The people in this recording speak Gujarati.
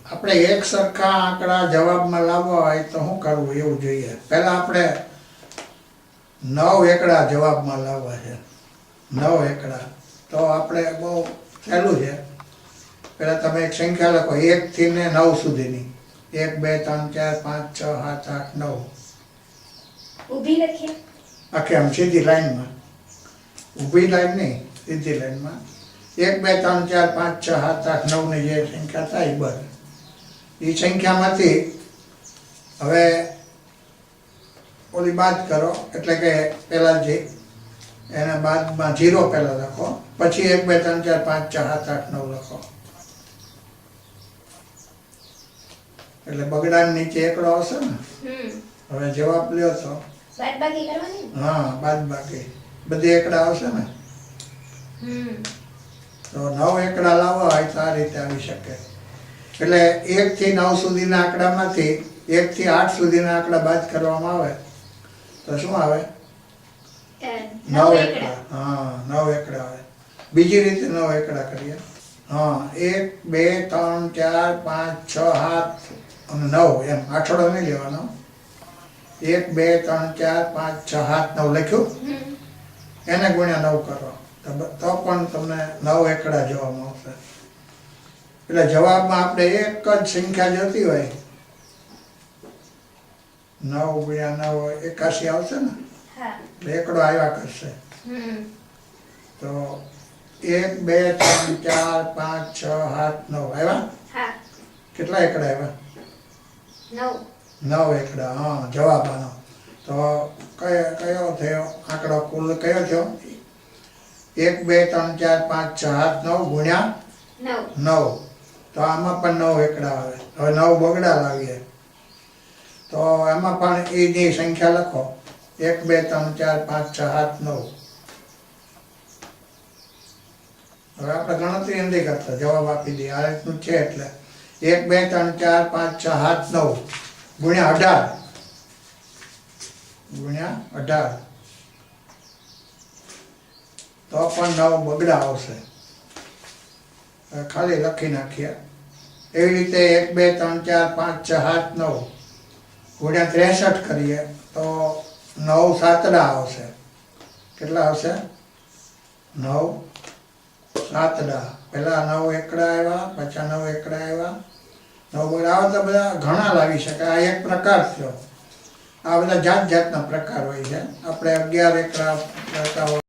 આપણે એક સરખા આંકડા જવાબમાં લાવવા હોય તો શું કરવું એવું જોઈએ. પહેલા આપણે 9 એકડા જવાબમાં લાવવા છે. 9 એકડા તો આપણે બહુ સહેલું છે. પહેલા તમે એક સંખ્યા લખો 1 થી ને 9 સુધીની. 1 2 3 4 5 6 7 8 9 ઊભી લખીએ. આખી આમ સીધી લાઈનમાં, ઊભી લાઈન નહીં, સીધી લાઈનમાં 1 2 3 4 5 6 7 8 9 ની જે સંખ્યા થાય બસ એ સંખ્યામાંથી હવે ઓલી બાદ કરો, એટલે કે પહેલા જે એના બાદમાં 0 પહેલા લખો, પછી 1 2 3 4 5 6 7 8 9 લખો. એટલે બગડાની નીચે એકડો આવશે ને. હવે જવાબ લ્યો તો બાદબાકી કરવાની. હા, બાદબાકી બધી એકડા આવશે ને. તો 9 એકડા લાવવા હોય તો આ રીતે આવી શકે. એટલે 1 થી 9 સુધીના આંકડામાંથી 1 થી 8 સુધીના આંકડા બાદ કરવામાં આવે તો શું આવે? 9 એકડા. હા, 9 એકડા આવે. બીજી રીતે 9 એકડા કરીએ. હા, 1 2 3 4 5 6 7 અને 9 એમ આઠડો નહીં લેવાનો. 1 2 3 4 5 6 7 9 લખ્યું, એને ગુણ્યા 9 કરો તો પણ તમને 9 એકડા જોવામાં આવશે. એટલે જવાબમાં આપણે એક જ સંખ્યા જોતી હોય, 9 ગુણ્યા 9 81 આવશે ને. એટલે એકડો આવ્યા કરશે. તો 1 2 3 4 5 6 7 9 આવ્યા. કેટલા એકડા આવ્યા? 9 એકડા. હા, જવાબ આનો. તો કયો થયો આંકડો? કુલ કયો થયો? 1 2 3 4 5 6 7 9 ગુણ્યા 9. તો આમાં પણ 9 એકડા આવે. હવે 9 બગડા લાવીએ તો એમાં પણ એની સંખ્યા લખો. 1 2 3 4 5 6 7 9. હવે આપણે ગણતરી નથી કરતા, જવાબ આપી દઈએ. આ રીતનું છે. એટલે 1 2 3 4 5 6 7 9 ગુણ્યા 18 તો પણ 9 બગડા આવશે. ખાલી લખી નાખીએ. એવી રીતે 1 2 3 4 5 6 7 9 ગુણ્યા 63 કરીએ તો 9 સાતડા આવશે. કેટલા આવશે? 9 સાતડા. પહેલા 9 એકડા આવ્યા, પછી 9 એકડા આવ્યા. 9 બગડા આવે તો બધા ઘણા લાવી શકાય. આ એક પ્રકાર થયો. આ બધા જાત જાતના પ્રકાર હોય છે. આપણે 11 એકડા